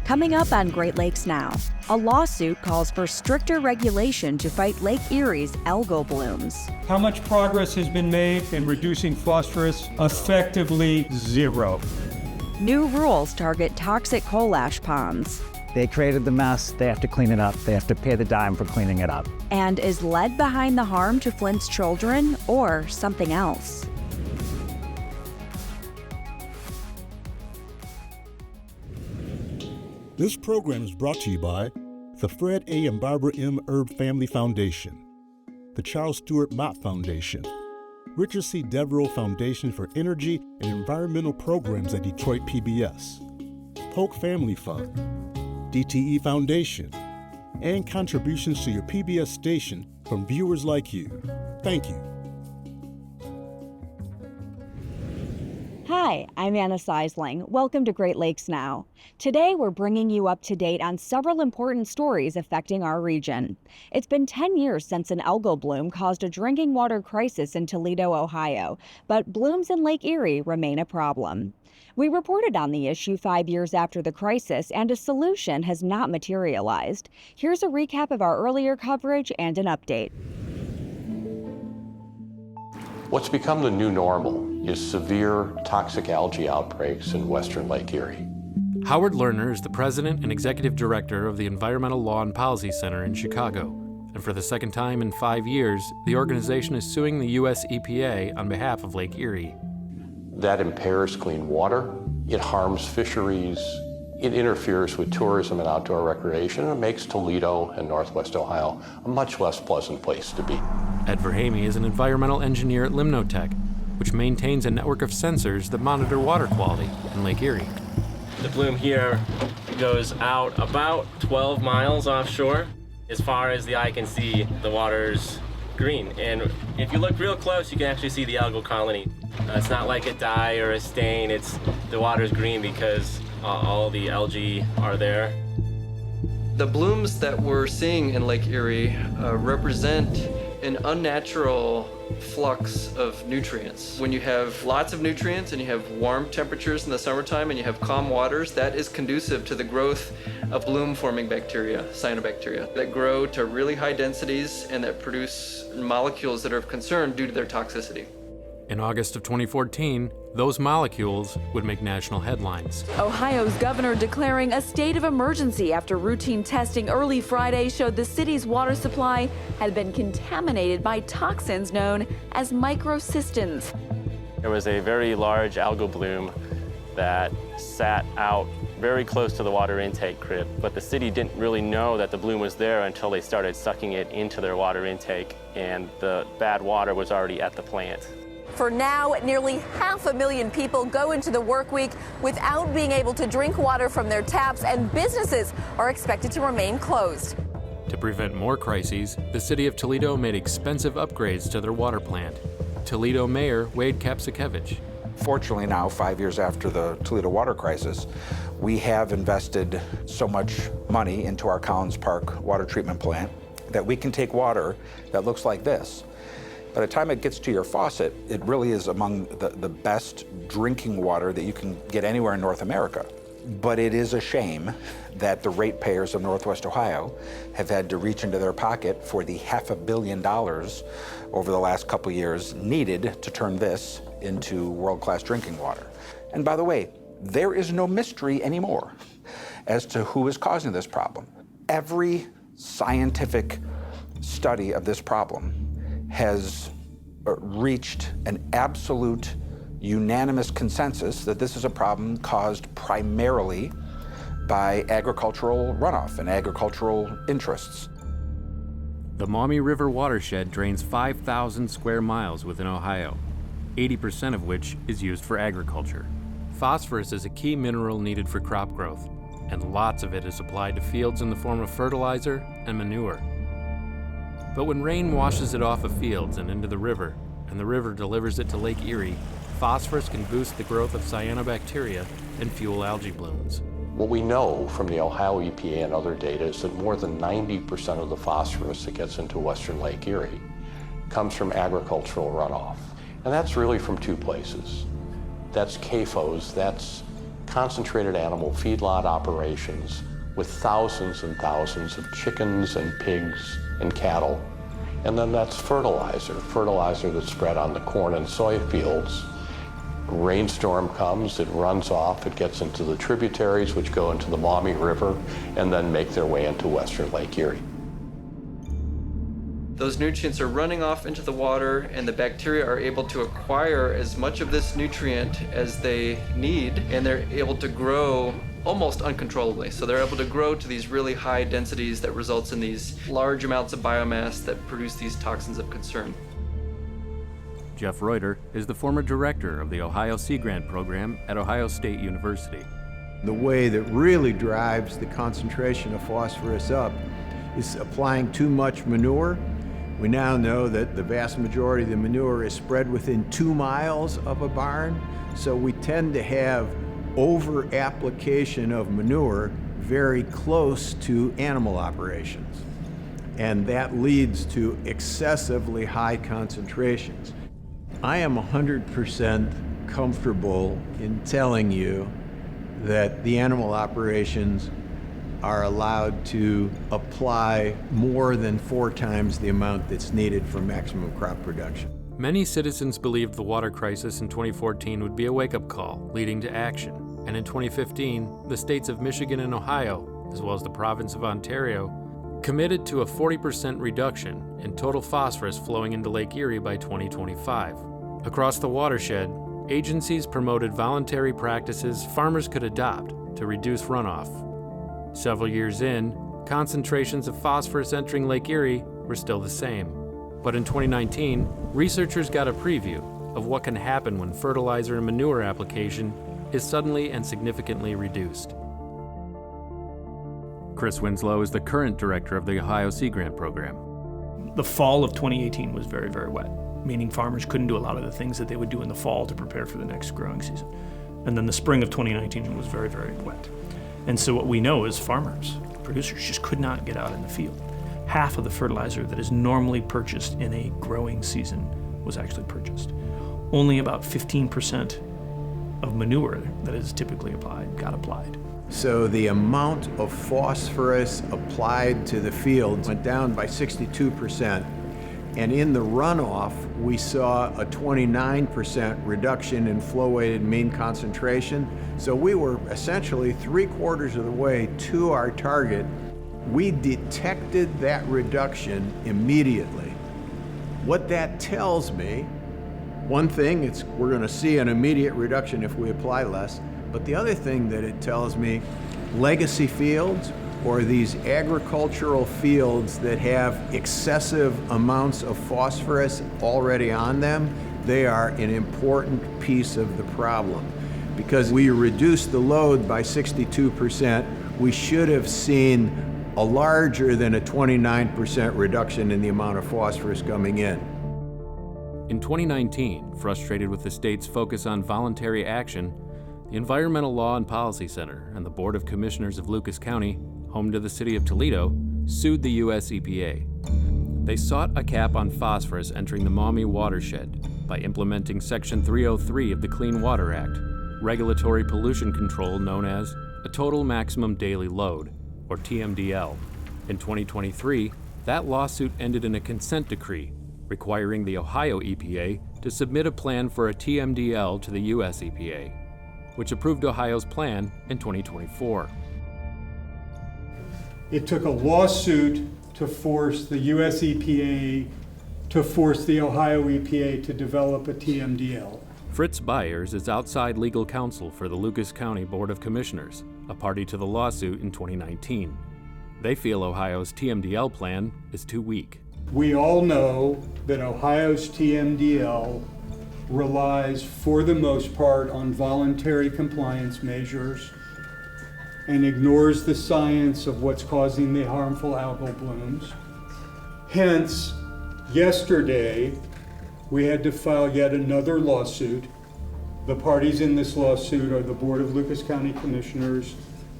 Coming up on Great Lakes Now, a lawsuit calls for stricter regulation to fight Lake Erie's algal blooms. How much progress has been made in reducing phosphorus? Effectively zero. New rules target toxic coal ash ponds. They created the mess, they have to clean it up, they have to pay the dime for cleaning it up. And is lead behind the harm to Flint's children or something else? This program is brought to you by the Fred A. and Barbara M. Erb Family Foundation, the Charles Stewart Mott Foundation, Richard C. Devereaux Foundation for Energy and Environmental Programs at Detroit PBS, Polk Family Fund, DTE Foundation, and contributions to your PBS station from viewers like you. Thank you. Hi, I'm Anna Seisling. Welcome to Great Lakes Now. Today, we're bringing you up to date on several important stories affecting our region. It's been 10 years since an algal bloom caused a drinking water crisis in Toledo, Ohio, but blooms in Lake Erie remain a problem. We reported on the issue 5 years after the crisis, and a solution has not materialized. Here's a recap of our earlier coverage and an update. What's become the new normal is severe toxic algae outbreaks in western Lake Erie. Howard Lerner is the president and executive director of the Environmental Law and Policy Center in Chicago. And for the second time in 5 years, the organization is suing the U.S. EPA on behalf of Lake Erie. That impairs clean water, it harms fisheries, it interferes with tourism and outdoor recreation, and it makes Toledo and Northwest Ohio a much less pleasant place to be. Ed Verhamy is an environmental engineer at Limnotech, which maintains a network of sensors that monitor water quality in Lake Erie. The bloom here goes out about 12 miles offshore. As far as the eye can see, the water's green. And if you look real close, you can actually see the algal colony. It's not like a dye or a stain, the water's green because all the algae are there. The blooms that we're seeing in Lake Erie represent an unnatural flux of nutrients. When you have lots of nutrients and you have warm temperatures in the summertime and you have calm waters, that is conducive to the growth of bloom-forming bacteria, cyanobacteria, that grow to really high densities and that produce molecules that are of concern due to their toxicity. In August of 2014, those molecules would make national headlines. Ohio's governor declaring a state of emergency after routine testing early Friday showed the city's water supply had been contaminated by toxins known as microcystins. There was a very large algal bloom that sat out very close to the water intake crib, but the city didn't really know that the bloom was there until they started sucking it into their water intake, and the bad water was already at the plant. For now, nearly 500,000 people go into the work week without being able to drink water from their taps, and businesses are expected to remain closed. To prevent more crises, the city of Toledo made expensive upgrades to their water plant. Toledo Mayor Wade Kapsakevich. Fortunately now, 5 years after the Toledo water crisis, we have invested so much money into our Collins Park water treatment plant that we can take water that looks like this. By the time it gets to your faucet, it really is among the best drinking water that you can get anywhere in North America. But it is a shame that the ratepayers of Northwest Ohio have had to reach into their pocket for the $500 million over the last couple years needed to turn this into world-class drinking water. And by the way, there is no mystery anymore as to who is causing this problem. Every scientific study of this problem has reached an absolute unanimous consensus that this is a problem caused primarily by agricultural runoff and agricultural interests. The Maumee River watershed drains 5,000 square miles within Ohio, 80% of which is used for agriculture. Phosphorus is a key mineral needed for crop growth, and lots of it is applied to fields in the form of fertilizer and manure. But when rain washes it off of fields and into the river, and the river delivers it to Lake Erie, phosphorus can boost the growth of cyanobacteria and fuel algae blooms. What we know from the Ohio EPA and other data is that more than 90% of the phosphorus that gets into western Lake Erie comes from agricultural runoff. And that's really from two places. That's CAFOs, that's concentrated animal feedlot operations with thousands and thousands of chickens and pigs and cattle. And then that's fertilizer that's spread on the corn and soy fields. A rainstorm comes, it runs off, it gets into the tributaries which go into the Maumee River and then make their way into western Lake Erie. Those nutrients are running off into the water, and the bacteria are able to acquire as much of this nutrient as they need, and they're able to grow almost uncontrollably. So they're able to grow to these really high densities that results in these large amounts of biomass that produce these toxins of concern. Jeff Reuter is the former director of the Ohio Sea Grant program at Ohio State University. The way that really drives the concentration of phosphorus up is applying too much manure. We now know that the vast majority of the manure is spread within 2 miles of a barn, so we tend to have over-application of manure very close to animal operations. And that leads to excessively high concentrations. I am 100% comfortable in telling you that the animal operations are allowed to apply more than 4 times the amount that's needed for maximum crop production. Many citizens believed the water crisis in 2014 would be a wake-up call, leading to action. And in 2015, the states of Michigan and Ohio, as well as the province of Ontario, committed to a 40% reduction in total phosphorus flowing into Lake Erie by 2025. Across the watershed, agencies promoted voluntary practices farmers could adopt to reduce runoff. Several years in, concentrations of phosphorus entering Lake Erie were still the same. But in 2019, researchers got a preview of what can happen when fertilizer and manure application is suddenly and significantly reduced. Chris Winslow is the current director of the Ohio Sea Grant program. The fall of 2018 was very, very wet, meaning farmers couldn't do a lot of the things that they would do in the fall to prepare for the next growing season. And then the spring of 2019 was very, very wet. And so what we know is farmers, producers just could not get out in the field. Half of the fertilizer that is normally purchased in a growing season was actually purchased. Only about 15% of manure that is typically applied got applied. So the amount of phosphorus applied to the fields went down by 62%. And in the runoff, we saw a 29% reduction in flow-weighted mean concentration. So we were essentially 3/4 of the way to our target. We detected that reduction immediately. What that tells me, one thing, we're going to see an immediate reduction if we apply less. But the other thing that it tells me, legacy fields, or these agricultural fields that have excessive amounts of phosphorus already on them, they are an important piece of the problem. Because we reduced the load by 62%, we should have seen a larger than a 29% reduction in the amount of phosphorus coming in. In 2019, frustrated with the state's focus on voluntary action, the Environmental Law and Policy Center and the Board of Commissioners of Lucas County, home to the city of Toledo, sued the U.S. EPA. They sought a cap on phosphorus entering the Maumee watershed by implementing Section 303 of the Clean Water Act, regulatory pollution control known as a Total Maximum Daily Load, or TMDL. In 2023, that lawsuit ended in a consent decree requiring the Ohio EPA to submit a plan for a TMDL to the U.S. EPA, which approved Ohio's plan in 2024. It took a lawsuit to force the US EPA to force the Ohio EPA to develop a TMDL. Fritz Byers is outside legal counsel for the Lucas County Board of Commissioners, a party to the lawsuit in 2019. They feel Ohio's TMDL plan is too weak. We all know that Ohio's TMDL relies for the most part on voluntary compliance measures and ignores the science of what's causing the harmful algal blooms. Hence, yesterday, we had to file yet another lawsuit. The parties in this lawsuit are the Board of Lucas County Commissioners,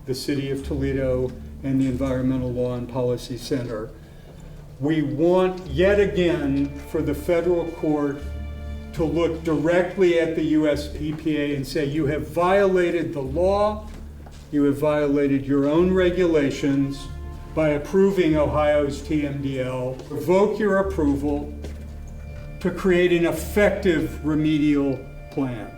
the City of Toledo, and the Environmental Law and Policy Center. We want yet again for the federal court to look directly at the US EPA and say, you have violated the law, you have violated your own regulations by approving Ohio's TMDL, revoke your approval to create an effective remedial plan.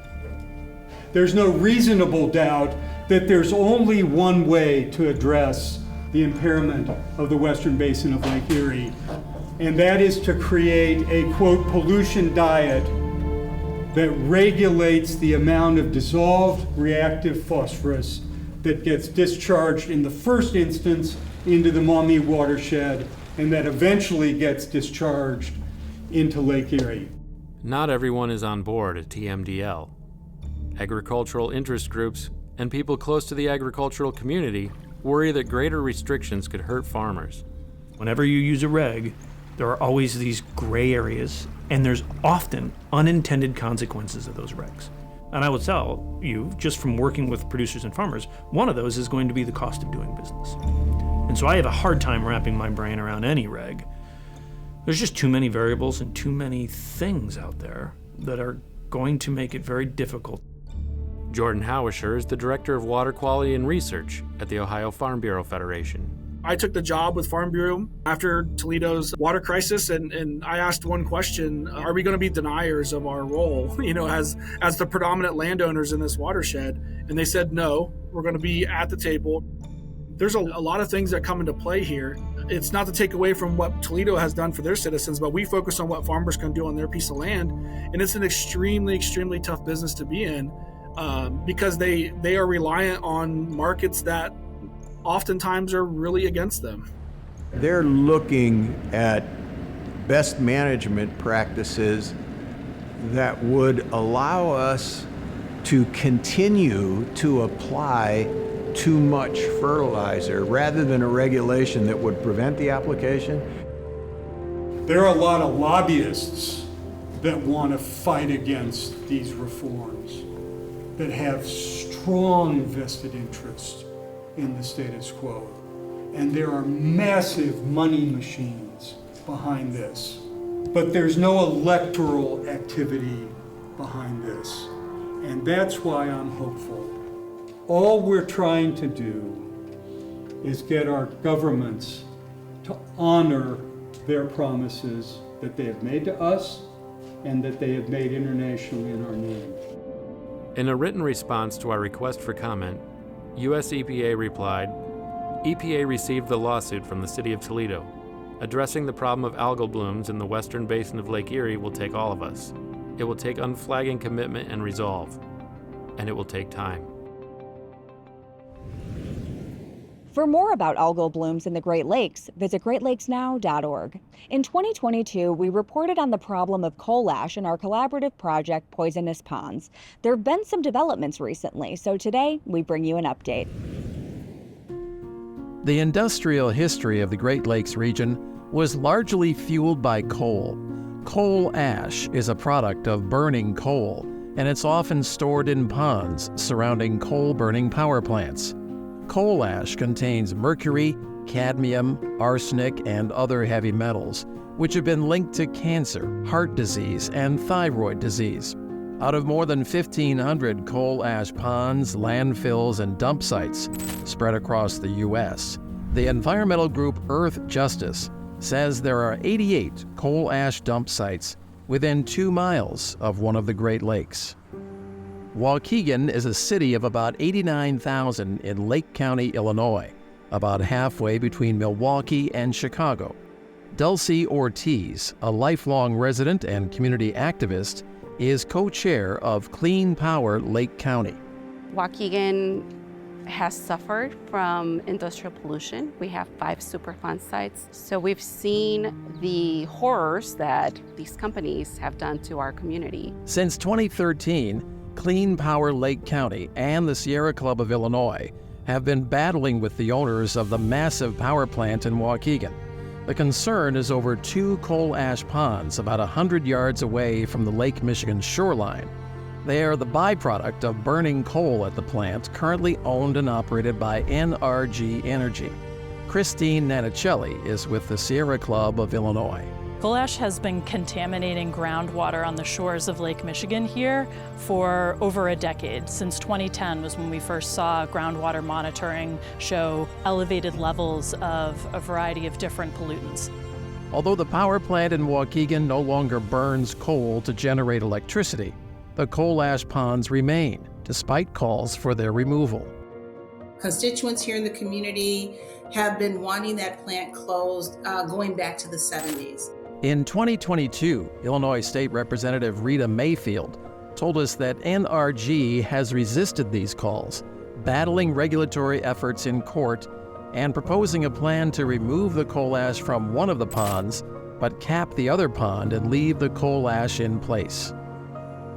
There's no reasonable doubt that there's only one way to address the impairment of the western basin of Lake Erie, and that is to create a, quote, pollution diet that regulates the amount of dissolved reactive phosphorus that gets discharged in the first instance into the Maumee watershed and that eventually gets discharged into Lake Erie. Not everyone is on board at TMDL. Agricultural interest groups and people close to the agricultural community worry that greater restrictions could hurt farmers. Whenever you use a reg, there are always these gray areas, and there's often unintended consequences of those regs. And I will tell you, just from working with producers and farmers, one of those is going to be the cost of doing business. And so I have a hard time wrapping my brain around any reg. There's just too many variables and too many things out there that are going to make it very difficult. Jordan Howisher is the Director of Water Quality and Research at the Ohio Farm Bureau Federation. I took the job with Farm Bureau after Toledo's water crisis, and I asked one question: are we going to be deniers of our role, as the predominant landowners in this watershed? And they said, no, we're going to be at the table. There's a lot of things that come into play here. It's not to take away from what Toledo has done for their citizens, but we focus on what farmers can do on their piece of land. And it's an extremely, extremely tough business to be in because they are reliant on markets that oftentimes are really against them. They're looking at best management practices that would allow us to continue to apply too much fertilizer rather than a regulation that would prevent the application. There are a lot of lobbyists that want to fight against these reforms, that have strong vested interests in the status quo. And there are massive money machines behind this. But there's no electoral activity behind this. And that's why I'm hopeful. All we're trying to do is get our governments to honor their promises that they have made to us and that they have made internationally in our name. In a written response to our request for comment, U.S. EPA replied, EPA received the lawsuit from the City of Toledo. Addressing the problem of algal blooms in the western basin of Lake Erie will take all of us. It will take unflagging commitment and resolve, and it will take time. For more about algal blooms in the Great Lakes, visit greatlakesnow.org. In 2022, we reported on the problem of coal ash in our collaborative project, Poisonous Ponds. There have been some developments recently, so today we bring you an update. The industrial history of the Great Lakes region was largely fueled by coal. Coal ash is a product of burning coal, and it's often stored in ponds surrounding coal-burning power plants. Coal ash contains mercury, cadmium, arsenic, and other heavy metals, which have been linked to cancer, heart disease, and thyroid disease. Out of more than 1,500 coal ash ponds, landfills, and dump sites spread across the U.S., the environmental group Earth Justice says there are 88 coal ash dump sites within 2 miles of one of the Great Lakes. Waukegan is a city of about 89,000 in Lake County, Illinois, about halfway between Milwaukee and Chicago. Dulcie Ortiz, a lifelong resident and community activist, is co-chair of Clean Power Lake County. Waukegan has suffered from industrial pollution. We have 5 Superfund sites. So we've seen the horrors that these companies have done to our community. Since 2013, Clean Power Lake County and the Sierra Club of Illinois have been battling with the owners of the massive power plant in Waukegan. The concern is over 2 coal ash ponds about 100 yards away from the Lake Michigan shoreline. They are the byproduct of burning coal at the plant, currently owned and operated by NRG Energy. Christine Nanicelli is with the Sierra Club of Illinois. Coal ash has been contaminating groundwater on the shores of Lake Michigan here for over a decade. Since 2010 was when we first saw groundwater monitoring show elevated levels of a variety of different pollutants. Although the power plant in Waukegan no longer burns coal to generate electricity, the coal ash ponds remain, despite calls for their removal. Constituents here in the community have been wanting that plant closed going back to the 70s. In 2022, Illinois State Representative Rita Mayfield told us that NRG has resisted these calls, battling regulatory efforts in court and proposing a plan to remove the coal ash from one of the ponds, but cap the other pond and leave the coal ash in place.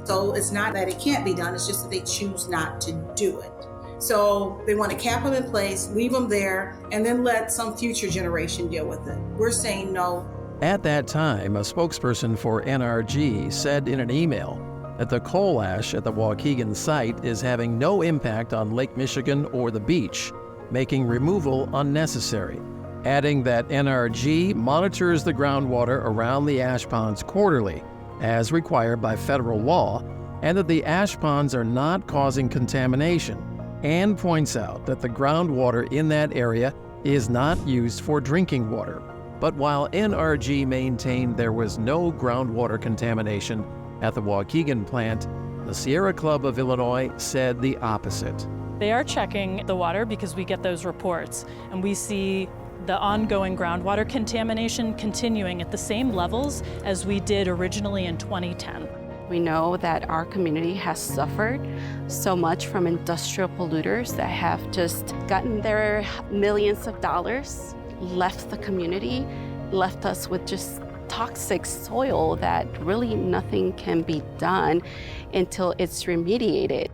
So it's not that it can't be done, it's just that they choose not to do it. So they want to cap them in place, leave them there, and then let some future generation deal with it. We're saying no. At that time, a spokesperson for NRG said in an email that the coal ash at the Waukegan site is having no impact on Lake Michigan or the beach, making removal unnecessary, adding that NRG monitors the groundwater around the ash ponds quarterly, as required by federal law, and that the ash ponds are not causing contamination, and points out that the groundwater in that area is not used for drinking water. But while NRG maintained there was no groundwater contamination at the Waukegan plant, the Sierra Club of Illinois said the opposite. They are checking the water because we get those reports, and we see the ongoing groundwater contamination continuing at the same levels as we did originally in 2010. We know that our community has suffered so much from industrial polluters that have just gotten their millions of dollars, left the community, left us with just toxic soil that really nothing can be done until it's remediated.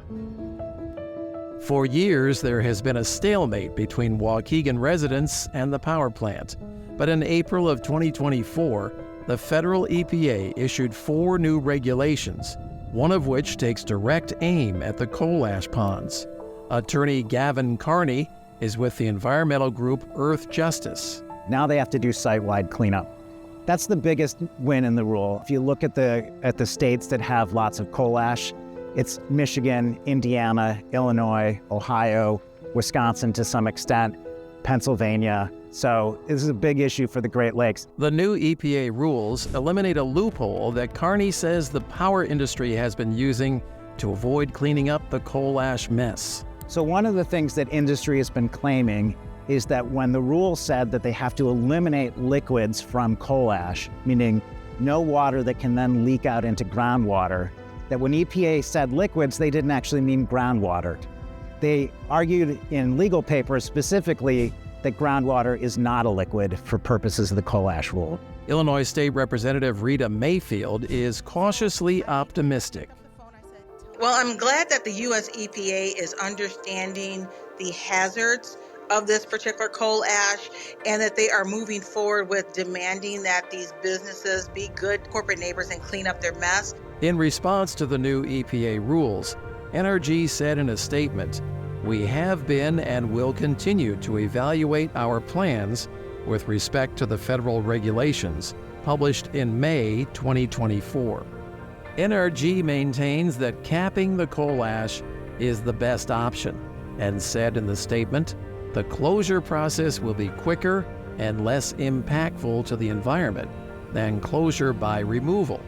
For years, there has been a stalemate between Waukegan residents and the power plant. But in April of 2024, the federal EPA issued 4 new regulations, one of which takes direct aim at the coal ash ponds. Attorney Gavin Carney is with the environmental group Earth Justice. Now they have to do site-wide cleanup. That's the biggest win in the rule. If you look at the states that have lots of coal ash, it's Michigan, Indiana, Illinois, Ohio, Wisconsin to some extent, Pennsylvania. So this is a big issue for the Great Lakes. The new EPA rules eliminate a loophole that Carney says the power industry has been using to avoid cleaning up the coal ash mess. So one of the things that industry has been claiming is that when the rule said that they have to eliminate liquids from coal ash, meaning no water that can then leak out into groundwater, that when EPA said liquids, they didn't actually mean groundwater. They argued in legal papers specifically that groundwater is not a liquid for purposes of the coal ash rule. Illinois State Representative Rita Mayfield is cautiously optimistic. Well, I'm glad that the U.S. EPA is understanding the hazards of this particular coal ash and that they are moving forward with demanding that these businesses be good corporate neighbors and clean up their mess. In response to the new EPA rules, NRG said in a statement, "We have been and will continue to evaluate our plans with respect to the federal regulations published in May 2024. NRG maintains that capping the coal ash is the best option and said in the statement, the closure process will be quicker and less impactful to the environment than closure by removal.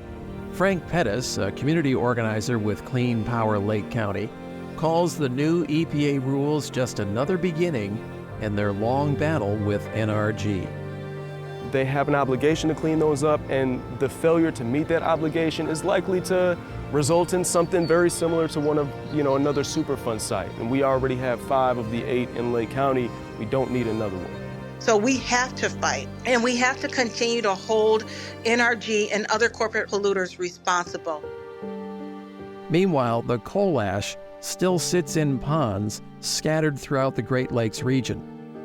Frank Pettis, a community organizer with Clean Power Lake County, calls the new EPA rules just another beginning in their long battle with NRG. They have an obligation to clean those up, and the failure to meet that obligation is likely to result in something very similar to one of, another Superfund site. And we already have 5 of the 8 in Lake County. We don't need another one. So we have to fight, and we have to continue to hold NRG and other corporate polluters responsible. Meanwhile, the coal ash still sits in ponds scattered throughout the Great Lakes region.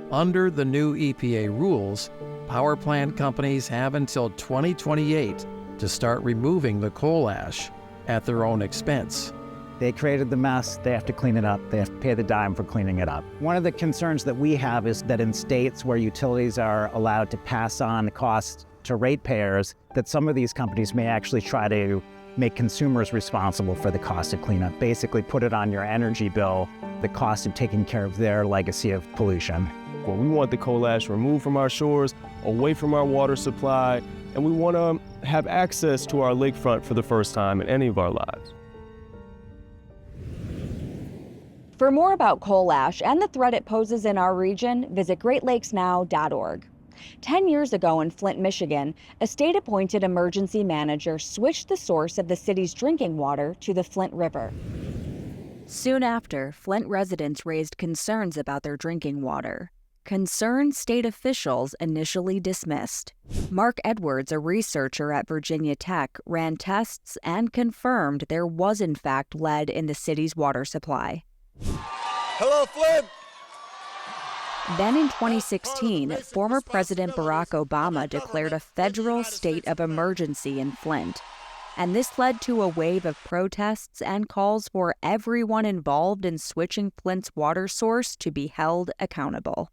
Under the new EPA rules, power plant companies have until 2028 to start removing the coal ash at their own expense. They created the mess, they have to clean it up, they have to pay the dime for cleaning it up. One of the concerns that we have is that in states where utilities are allowed to pass on the cost to ratepayers that some of these companies may actually try to make consumers responsible for the cost of cleanup, basically put it on your energy bill, the cost of taking care of their legacy of pollution. Well, we want the coal ash removed from our shores, away from our water supply, and we want to have access to our lakefront for the first time in any of our lives. For more about coal ash and the threat it poses in our region, visit greatlakesnow.org. 10 years ago in Flint, Michigan, a state-appointed emergency manager switched the source of the city's drinking water to the Flint River. Soon after, Flint residents raised concerns about their drinking water. Concerns state officials initially dismissed. Mark Edwards, a researcher at Virginia Tech, ran tests and confirmed there was in fact lead in the city's water supply. Hello, Flint! Then in 2016, former President Barack Obama declared a federal state of emergency in Flint. And this led to a wave of protests and calls for everyone involved in switching Flint's water source to be held accountable.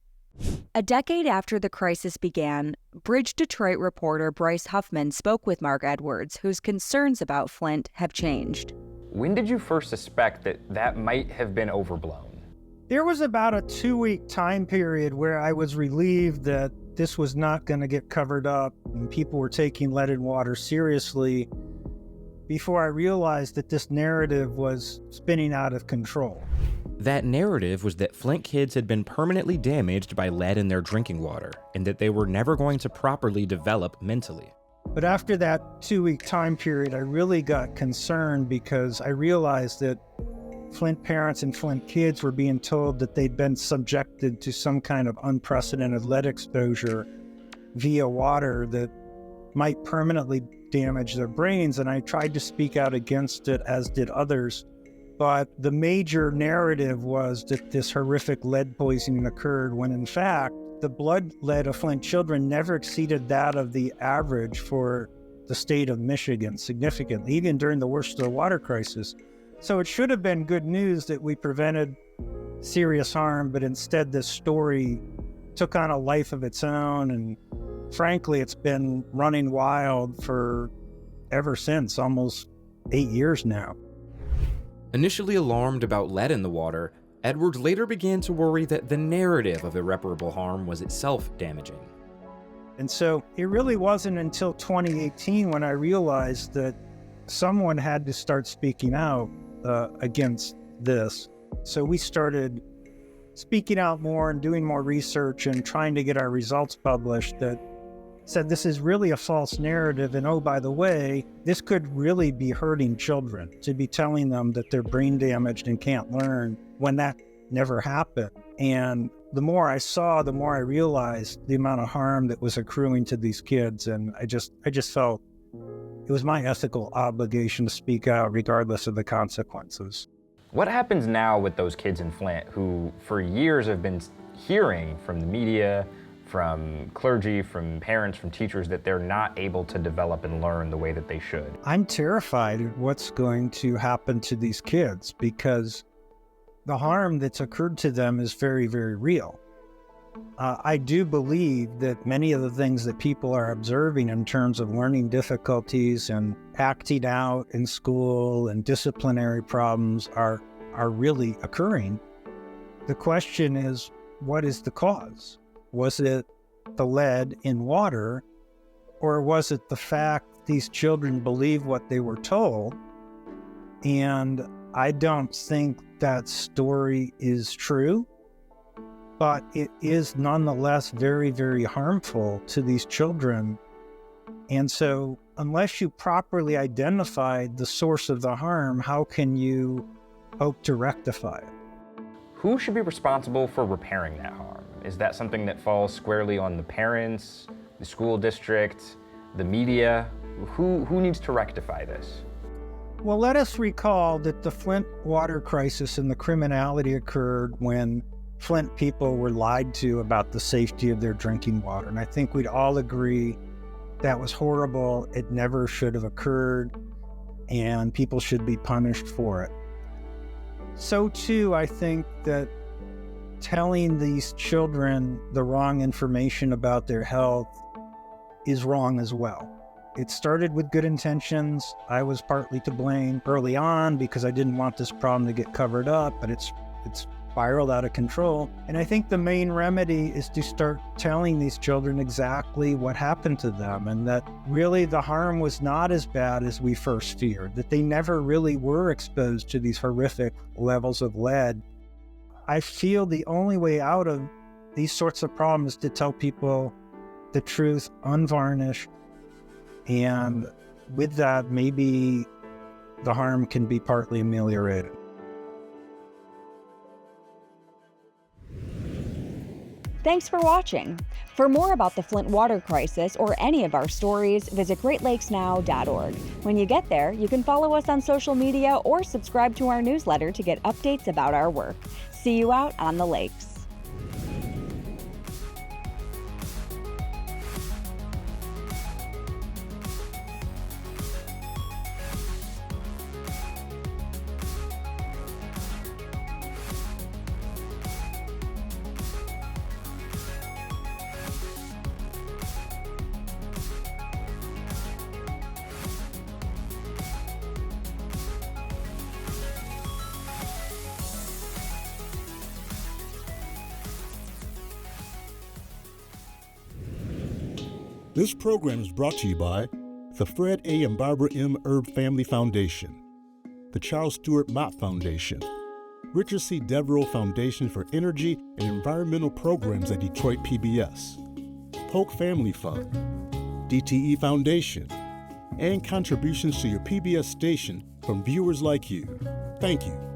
A decade after the crisis began, Bridge Detroit reporter Bryce Huffman spoke with Mark Edwards, whose concerns about Flint have changed. When did you first suspect that might have been overblown? There was about a 2-week time period where I was relieved that this was not going to get covered up and people were taking lead in water seriously before I realized that this narrative was spinning out of control. That narrative was that Flint kids had been permanently damaged by lead in their drinking water and that they were never going to properly develop mentally. But after that 2-week time period, I really got concerned because I realized that Flint parents and Flint kids were being told that they'd been subjected to some kind of unprecedented lead exposure via water that might permanently damage their brains, and I tried to speak out against it, as did others. But the major narrative was that this horrific lead poisoning occurred when, in fact, the blood lead of Flint children never exceeded that of the average for the state of Michigan significantly, even during the worst of the water crisis. So it should have been good news that we prevented serious harm, but instead this story took on a life of its own, and frankly, it's been running wild for ever since, almost 8 years now. Initially alarmed about lead in the water, Edwards later began to worry that the narrative of irreparable harm was itself damaging. And so it really wasn't until 2018 when I realized that someone had to start speaking out against this. So we started speaking out more and doing more research and trying to get our results published that said this is really a false narrative, and oh, by the way, this could really be hurting children, to be telling them that they're brain damaged and can't learn when that never happened. And the more I saw, the more I realized the amount of harm that was accruing to these kids, and I just felt it was my ethical obligation to speak out regardless of the consequences. What happens now with those kids in Flint who for years have been hearing from the media, from clergy, from parents, from teachers that they're not able to develop and learn the way that they should? I'm terrified of what's going to happen to these kids because the harm that's occurred to them is very, very real. I do believe that many of the things that people are observing in terms of learning difficulties and acting out in school and disciplinary problems are really occurring. The question is, what is the cause? Was it the lead in water, or was it the fact these children believe what they were told? And I don't think that story is true, but it is nonetheless very, very harmful to these children. And so unless you properly identified the source of the harm, how can you hope to rectify it? Who should be responsible for repairing that harm? Is that something that falls squarely on the parents, the school district, the media? Who needs to rectify this? Well, let us recall that the Flint water crisis and the criminality occurred when Flint people were lied to about the safety of their drinking water. And I think we'd all agree that was horrible. It never should have occurred, and people should be punished for it. So too, I think that telling these children the wrong information about their health is wrong as well. It started with good intentions. I was partly to blame early on because I didn't want this problem to get covered up, but it's spiraled out of control. And I think the main remedy is to start telling these children exactly what happened to them, and that really the harm was not as bad as we first feared, that they never really were exposed to these horrific levels of lead. I feel the only way out of these sorts of problems is to tell people the truth unvarnished, and with that, maybe the harm can be partly ameliorated. Thanks for watching. For more about the Flint water crisis or any of our stories, visit greatlakesnow.org. When you get there, you can follow us on social media or subscribe to our newsletter to get updates about our work. See you out on the lakes. This program is brought to you by the Fred A. and Barbara M. Erb Family Foundation, the Charles Stewart Mott Foundation, Richard C. Devereaux Foundation for Energy and Environmental Programs at Detroit PBS, Polk Family Fund, DTE Foundation, and contributions to your PBS station from viewers like you. Thank you.